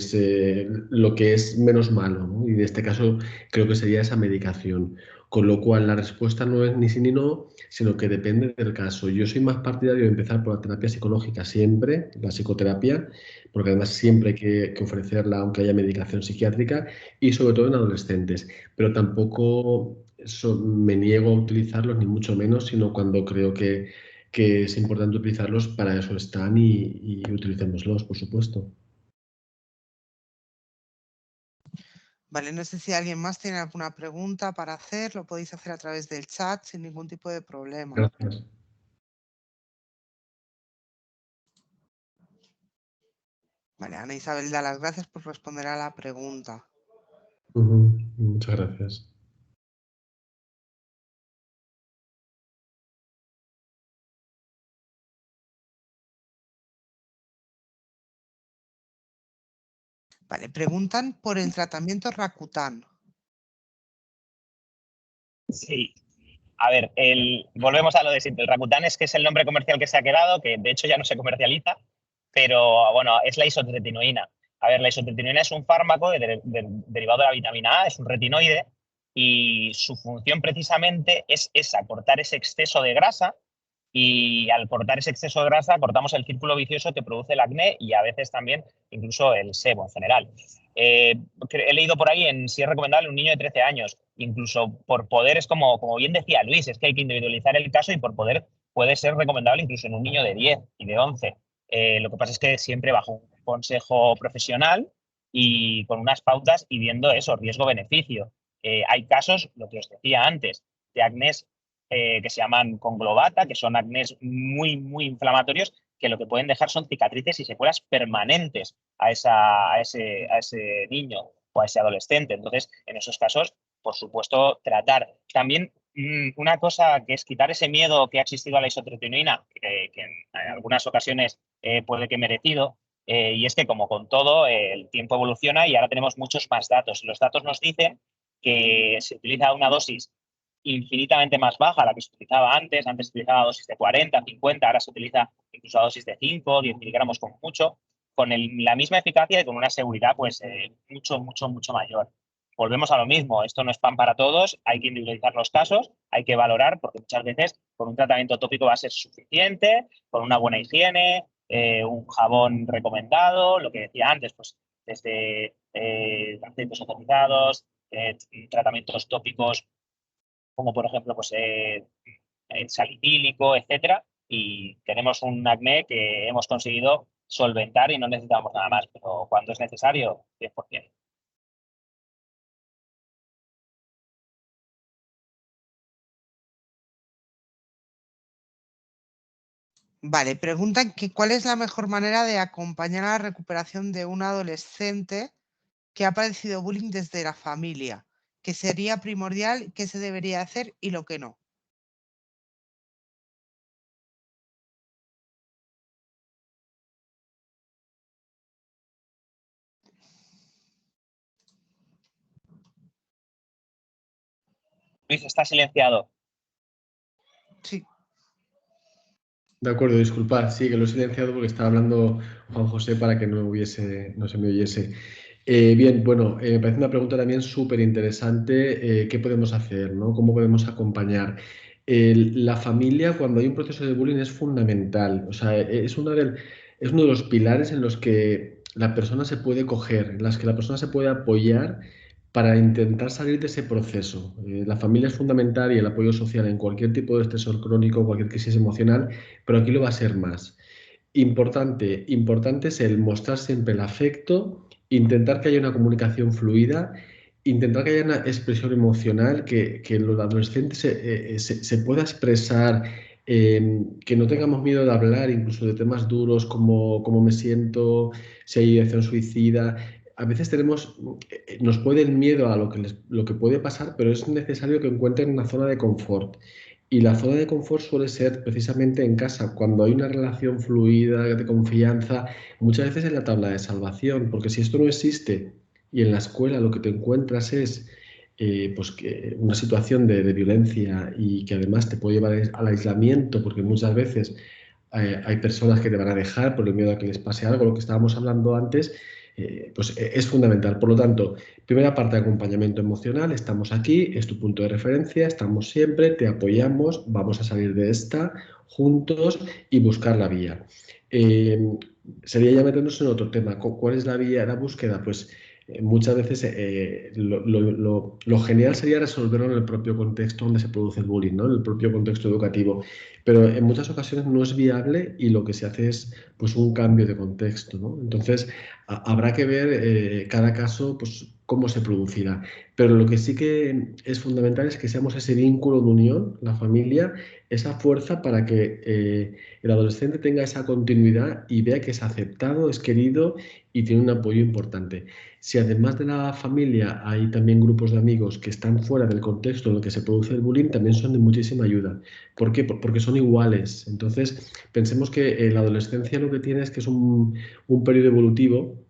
es menos malo, ¿no? Y en este caso creo que sería esa medicación. Con lo cual la respuesta no es ni sí ni no, sino que depende del caso. Yo soy más partidario de empezar por la terapia psicológica siempre, la psicoterapia, porque además siempre hay que ofrecerla aunque haya medicación psiquiátrica y sobre todo en adolescentes. Pero tampoco me niego a utilizarlos, ni mucho menos, sino cuando creo que es importante utilizarlos, para eso están y utilicémoslos, por supuesto. Vale, no sé si alguien más tiene alguna pregunta para hacer, lo podéis hacer a través del chat sin ningún tipo de problema. Gracias. Vale, Ana Isabel da las gracias por responder a la pregunta. Muchas gracias. Vale, preguntan por el tratamiento Rakuten. Sí. A ver, volvemos a lo de siempre. El Rakuten es que es el nombre comercial que se ha quedado, que de hecho ya no se comercializa, pero bueno, es la isotretinoína. A ver, la isotretinoína es un fármaco derivado de la vitamina A, es un retinoide, y su función precisamente es esa, cortar ese exceso de grasa, y al cortar ese exceso de grasa cortamos el círculo vicioso que produce el acné y a veces también incluso el sebo en general. He leído por ahí en si es recomendable un niño de 13 años, incluso por poder, es como bien decía Luis, es que hay que individualizar el caso y por poder puede ser recomendable incluso en un niño de 10 y de 11. Lo que pasa es que siempre bajo un consejo profesional y con unas pautas y viendo eso, riesgo-beneficio. Hay casos, lo que os decía antes, de acnés que se llaman conglobata, que son acnés muy, muy inflamatorios, que lo que pueden dejar son cicatrices y secuelas permanentes a ese niño o a ese adolescente. Entonces, en esos casos, por supuesto, tratar. También una cosa que es quitar ese miedo que ha existido a la isotretinoína, que en algunas ocasiones puede que merecido, y es que como con todo, el tiempo evoluciona y ahora tenemos muchos más datos. Los datos nos dicen que se utiliza una dosis infinitamente más baja a la que se utilizaba antes. Antes se utilizaba dosis de 40, 50, ahora se utiliza incluso a dosis de 5, 10 miligramos como mucho, con la misma eficacia y con una seguridad pues mucho, mucho, mucho mayor. Volvemos a lo mismo, esto no es pan para todos, hay que individualizar los casos, hay que valorar, porque muchas veces con un tratamiento tópico va a ser suficiente, con una buena higiene, un jabón recomendado, lo que decía antes, pues desde aceites ozonizados, tratamientos tópicos como por ejemplo pues, el salicílico, etcétera, y tenemos un acné que hemos conseguido solventar y no necesitamos nada más, pero cuando es necesario, 100%. Vale, preguntan que cuál es la mejor manera de acompañar a la recuperación de un adolescente que ha padecido bullying desde la familia, qué sería primordial, qué se debería hacer y lo que no. Luis, está silenciado. Sí. De acuerdo, disculpad, sí, que lo he silenciado porque estaba hablando Juan José para que no se me oyese. Bien, bueno, me parece una pregunta también súper interesante. ¿Qué podemos hacer, ¿no? ¿Cómo podemos acompañar? La familia, cuando hay un proceso de bullying, es fundamental. O sea, es uno de los pilares en los que la persona se puede coger, en las que la persona se puede apoyar para intentar salir de ese proceso. La familia es fundamental y el apoyo social en cualquier tipo de estresor crónico, cualquier crisis emocional, pero aquí lo va a ser más. Importante es el mostrar siempre el afecto, intentar que haya una comunicación fluida, intentar que haya una expresión emocional, que los adolescentes se pueda expresar, que no tengamos miedo de hablar incluso de temas duros como cómo me siento, si hay ideación suicida. A veces nos puede el miedo a lo que puede pasar, pero es necesario que encuentren una zona de confort. Y la zona de confort suele ser precisamente en casa, cuando hay una relación fluida, de confianza, muchas veces es la tabla de salvación, porque si esto no existe y en la escuela lo que te encuentras es pues una situación de violencia y que además te puede llevar al aislamiento, porque muchas veces hay personas que te van a dejar por el miedo a que les pase algo, lo que estábamos hablando antes, pues es fundamental. Por lo tanto, primera parte de acompañamiento emocional, estamos aquí, es tu punto de referencia, estamos siempre, te apoyamos, vamos a salir de esta juntos y buscar la vía. Sería ya meternos en otro tema. ¿Cuál es la vía, la búsqueda? Pues muchas veces lo genial sería resolverlo en el propio contexto donde se produce el bullying, ¿no? En el propio contexto educativo. Pero en muchas ocasiones no es viable y lo que se hace es pues, un cambio de contexto, ¿no? Entonces, habrá que ver cada caso, pues cómo se producirá. Pero lo que sí que es fundamental es que seamos ese vínculo de unión, la familia, esa fuerza para que el adolescente tenga esa continuidad y vea que es aceptado, es querido y tiene un apoyo importante. Si además de la familia hay también grupos de amigos que están fuera del contexto en el que se produce el bullying, también son de muchísima ayuda. ¿Por qué? Porque son iguales. Entonces, pensemos que la adolescencia lo que tiene es que es un periodo evolutivo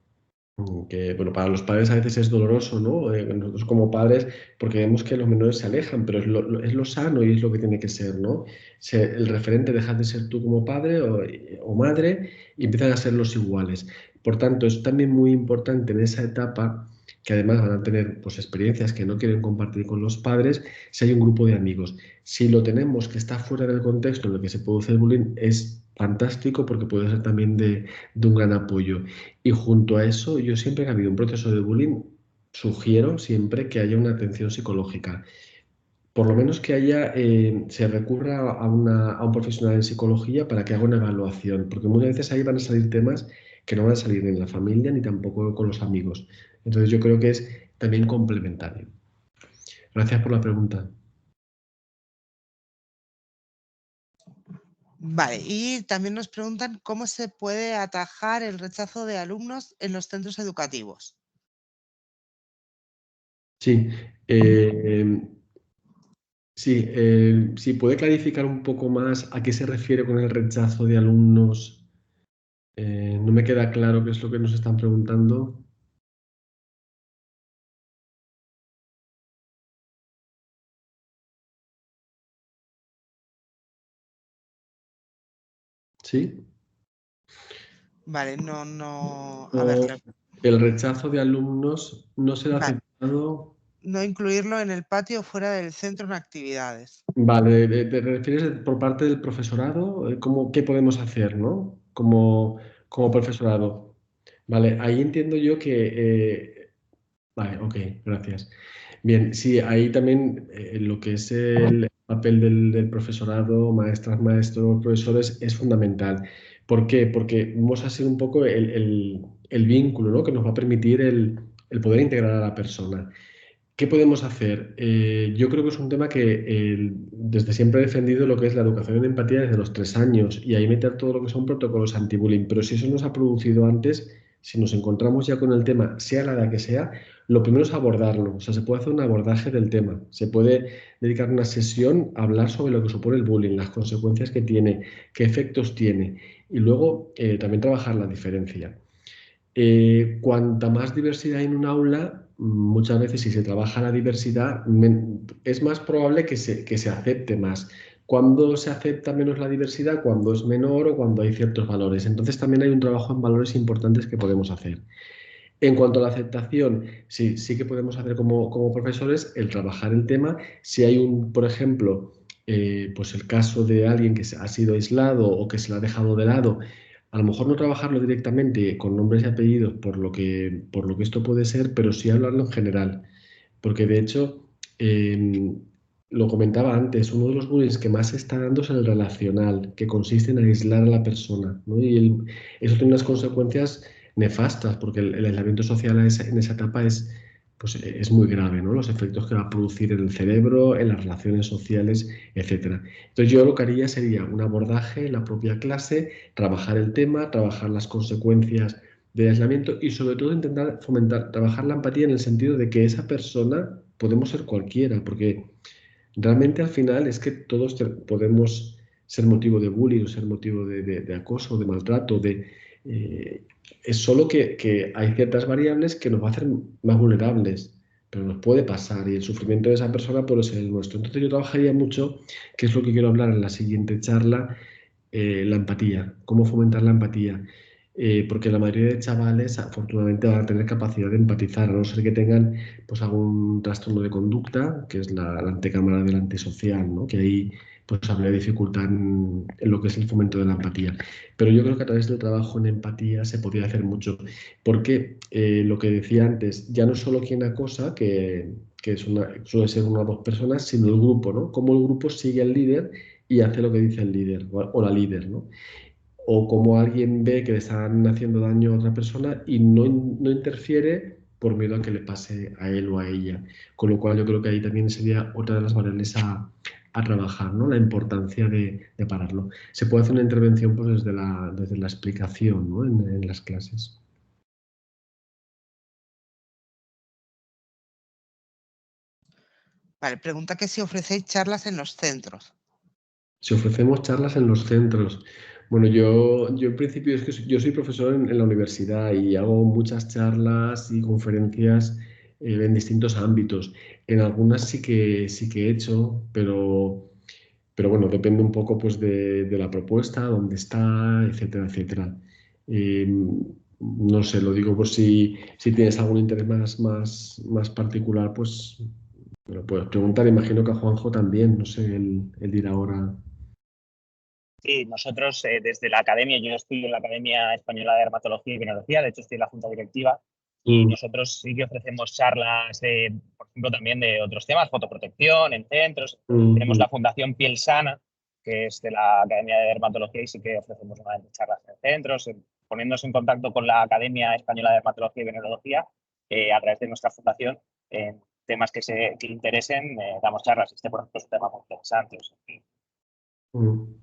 que, bueno, para los padres a veces es doloroso, ¿no? Nosotros como padres, porque vemos que los menores se alejan, pero es lo sano y es lo que tiene que ser, ¿no? El referente deja de ser tú como padre o madre y empiezan a ser los iguales. Por tanto, es también muy importante en esa etapa, que además van a tener pues, experiencias que no quieren compartir con los padres, si hay un grupo de amigos. Si lo tenemos que está fuera del contexto en el que se produce el bullying, es fantástico porque puede ser también de un gran apoyo. Y junto a eso, yo siempre que ha habido un proceso de bullying, sugiero siempre que haya una atención psicológica. Por lo menos que haya, se recurra a un profesional en psicología para que haga una evaluación, porque muchas veces ahí van a salir temas que no van a salir ni en la familia ni tampoco con los amigos. Entonces yo creo que es también complementario. Gracias por la pregunta. Vale, y también nos preguntan cómo se puede atajar el rechazo de alumnos en los centros educativos. Sí, si puede clarificar un poco más a qué se refiere con el rechazo de alumnos. No me queda claro qué es lo que nos están preguntando. ¿Sí? Vale, no, a ver, O el rechazo de alumnos no será vale, aceptado. no incluirlo en el patio o fuera del centro en actividades. Vale, ¿te refieres por parte del profesorado? ¿Qué podemos hacer, ¿no? Como profesorado. Vale, ahí entiendo yo que... vale, ok, gracias. Bien, sí, ahí también lo que es el papel del profesorado, maestras, maestros, profesores, es fundamental. ¿Por qué? Porque vamos a ser un poco el vínculo, ¿no? Que nos va a permitir el poder integrar a la persona. ¿Qué podemos hacer? Yo creo que es un tema que desde siempre he defendido lo que es la educación en empatía desde los 3 años y ahí meter todo lo que son protocolos anti-bullying. Pero si eso nos ha producido antes, si nos encontramos ya con el tema, sea la edad que sea, lo primero es abordarlo. O sea, se puede hacer un abordaje del tema. Se puede dedicar una sesión a hablar sobre lo que supone el bullying, las consecuencias que tiene, qué efectos tiene y luego también trabajar la diferencia. Cuanta más diversidad hay en un aula, muchas veces si se trabaja la diversidad, es más probable que se acepte más. ¿Cuándo se acepta menos la diversidad? Cuando es menor o cuando hay ciertos valores. Entonces también hay un trabajo en valores importantes que podemos hacer. En cuanto a la aceptación, sí, sí que podemos hacer como profesores el trabajar el tema. Si hay por ejemplo, pues el caso de alguien que ha sido aislado o que se le ha dejado de lado, a lo mejor no trabajarlo directamente con nombres y apellidos por lo que esto puede ser, pero sí hablarlo en general. Porque de hecho, lo comentaba antes, uno de los bullying que más se está dando es el relacional, que consiste en aislar a la persona, ¿no? Eso tiene unas consecuencias nefastas, porque el aislamiento social en esa etapa pues, es muy grave, ¿no? Los efectos que va a producir en el cerebro, en las relaciones sociales, etcétera. Entonces yo lo que haría sería un abordaje en la propia clase, trabajar el tema, trabajar las consecuencias del aislamiento y sobre todo intentar fomentar, trabajar la empatía en el sentido de que esa persona podemos ser cualquiera, porque realmente al final es que todos podemos ser motivo de bullying, o ser motivo de acoso, de maltrato, es solo que hay ciertas variables que nos va a hacer más vulnerables, pero nos puede pasar y el sufrimiento de esa persona puede ser el nuestro. Entonces yo trabajaría mucho, que es lo que quiero hablar en la siguiente charla, la empatía, cómo fomentar la empatía. Porque la mayoría de chavales afortunadamente van a tener capacidad de empatizar, a no ser que tengan pues algún trastorno de conducta, que es la antecámara del antisocial, ¿no? Que ahí pues habría dificultad en lo que es el fomento de la empatía. Pero yo creo que a través del trabajo en empatía se podría hacer mucho, porque lo que decía antes, ya no es solo quien acosa, que suele ser una o dos personas, sino el grupo, ¿no? Cómo el grupo sigue al líder y hace lo que dice el líder o la líder, ¿no? O cómo alguien ve que le están haciendo daño a otra persona y no interfiere por miedo a que le pase a él o a ella. Con lo cual yo creo que ahí también sería otra de las variables a trabajar, ¿no? La importancia de pararlo. Se puede hacer una intervención pues, desde la explicación, ¿no? En las clases. Vale, pregunta que si ofrecéis charlas en los centros. Si ofrecemos charlas en los centros. Bueno, yo en principio es que yo soy profesor en la universidad y hago muchas charlas y conferencias en distintos ámbitos. En algunas sí que he hecho, pero bueno, depende un poco pues, de la propuesta, dónde está, etcétera, etcétera. Eh, no sé, lo digo por si tienes algún interés más particular, pues me lo puedes preguntar. Imagino que a Juanjo también, no sé, él dirá ahora. Sí, nosotros desde la academia, yo estoy en la Academia Española de Dermatología y Venenología, de hecho estoy en la Junta Directiva, y Mm, nosotros sí que ofrecemos charlas, por ejemplo, también de otros temas, fotoprotección en centros. Tenemos mm, la Fundación Piel Sana, que es de la Academia de Dermatología, y sí que ofrecemos nuevamente charlas en centros, poniéndose en contacto con la Academia Española de Dermatología y Venenología a través de nuestra fundación en temas que interesen, damos charlas. Este, por ejemplo, es un tema muy interesante. O sea, mm.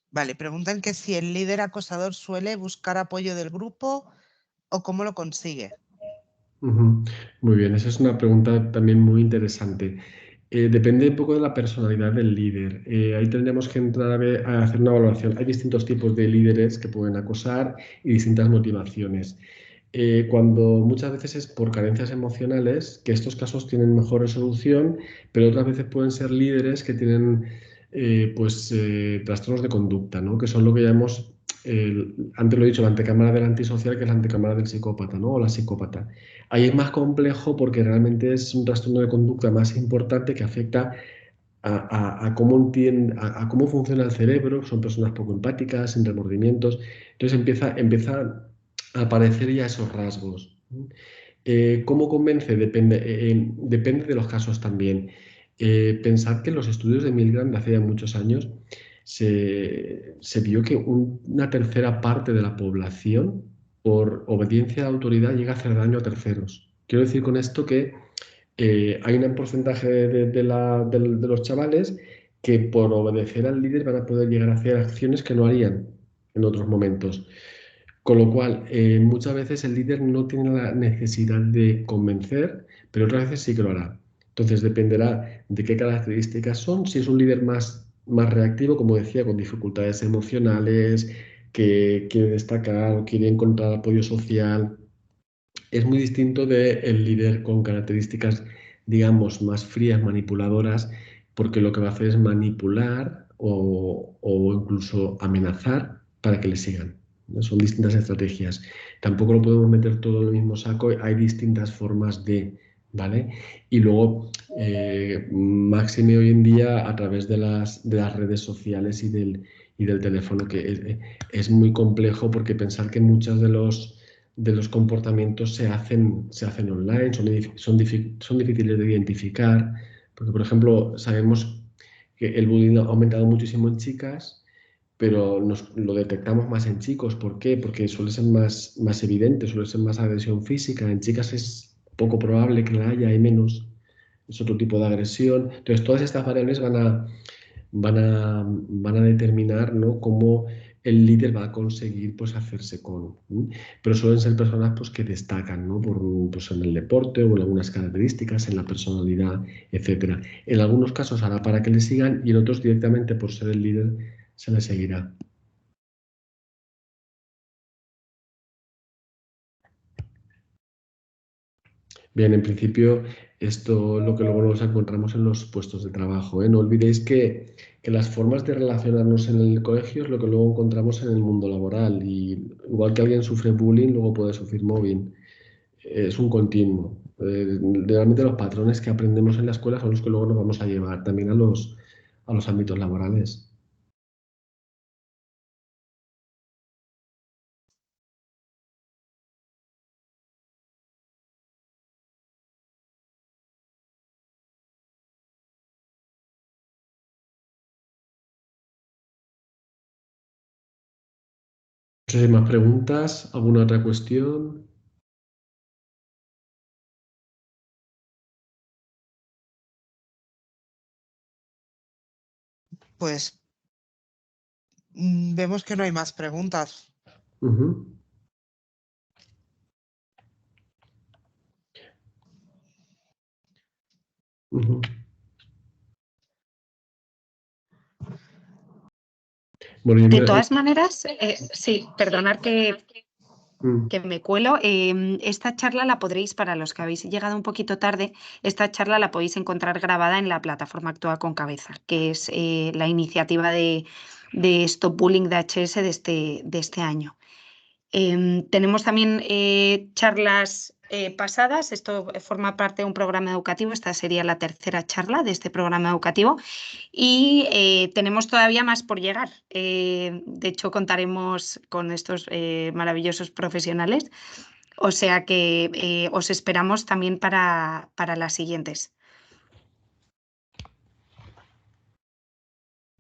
Vale, preguntan que si el líder acosador suele buscar apoyo del grupo o cómo lo consigue. Ujú. Muy bien, esa es una pregunta también muy interesante. Depende un poco de la personalidad del líder. Ahí tendríamos que entrar a hacer una evaluación. Hay distintos tipos de líderes que pueden acosar y distintas motivaciones. Cuando muchas veces es por carencias emocionales, que estos casos tienen mejor resolución, pero otras veces pueden ser líderes que tienen trastornos de conducta, ¿no? Que son lo que llamamos, antes lo he dicho, la antecámara del antisocial, que es la antecámara del psicópata, ¿no? O la psicópata. Ahí es más complejo porque realmente es un trastorno de conducta más importante que afecta a cómo a cómo funciona el cerebro. Son personas poco empáticas, sin remordimientos. Entonces empieza a aparecer ya esos rasgos. ¿Cómo convence? Depende de los casos también. Pensad que en los estudios de Milgram de hace ya muchos años se vio que una tercera parte de la población, por obediencia a la autoridad, llega a hacer daño a terceros. Quiero decir con esto que hay un porcentaje de los chavales que por obedecer al líder van a poder llegar a hacer acciones que no harían en otros momentos. Con lo cual, muchas veces el líder no tiene la necesidad de convencer, pero otras veces sí que lo hará. Entonces, dependerá de qué características son. Si es un líder más reactivo, como decía, con dificultades emocionales, que quiere destacar o quiere encontrar apoyo social, es muy distinto del líder con características, digamos, más frías, manipuladoras, porque lo que va a hacer es manipular o incluso amenazar para que le sigan, ¿no? Son distintas estrategias. Tampoco lo podemos meter todo en el mismo saco, hay distintas formas ¿vale? Y luego, máxime hoy en día, a través de las redes sociales y del teléfono, que es muy complejo porque pensar que muchos de los comportamientos se hacen online, son difíciles de identificar, porque por ejemplo sabemos que el bullying ha aumentado muchísimo en chicas, pero lo detectamos más en chicos. ¿Por qué? Porque suele ser más evidente, suele ser más agresión física. En chicas es poco probable que la haya, hay menos, es otro tipo de agresión. Entonces todas estas variables van a determinar, ¿no? Cómo el líder va a conseguir pues, hacerse con. Pero suelen ser personas pues, que destacan, ¿no? Pues, en el deporte o en algunas características, en la personalidad, etcétera. En algunos casos hará para que le sigan y en otros directamente por ser el líder se le seguirá. Bien, en principio, esto lo que luego nos encontramos en los puestos de trabajo, ¿eh? No olvidéis que las formas de relacionarnos en el colegio es lo que luego encontramos en el mundo laboral. Y igual que alguien sufre bullying, luego puede sufrir mobbing. Es un continuo. Realmente los patrones que aprendemos en la escuela son los que luego nos vamos a llevar también a los ámbitos laborales. No sé si hay más preguntas, alguna otra cuestión. Pues vemos que no hay más preguntas. Ujú. Ujú. Bueno, yo De me- todas maneras, sí, perdonad Mm. que me cuelo. Esta charla la podréis, para los que habéis llegado un poquito tarde, esta charla la podéis encontrar grabada en la plataforma Actúa con Cabeza, que es la iniciativa de Stop Bullying DHS de este año. Tenemos también charlas pasadas, esto forma parte de un programa educativo, esta sería la tercera charla de este programa educativo y tenemos todavía más por llegar. De hecho, contaremos con estos maravillosos profesionales, o sea que os esperamos también para las siguientes.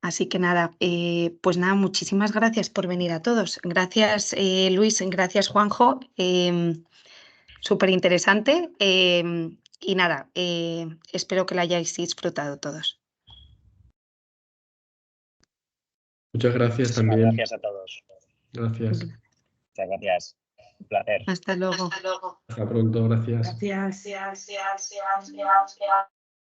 Así que nada, pues nada, muchísimas gracias por venir a todos. Gracias Luis, gracias Juanjo. Súper interesante y nada, espero que la hayáis disfrutado todos. Muchas gracias Muchísimas también. gracias a todos. Gracias. Muchas gracias. Un placer. Hasta luego. Hasta pronto, gracias. Gracias.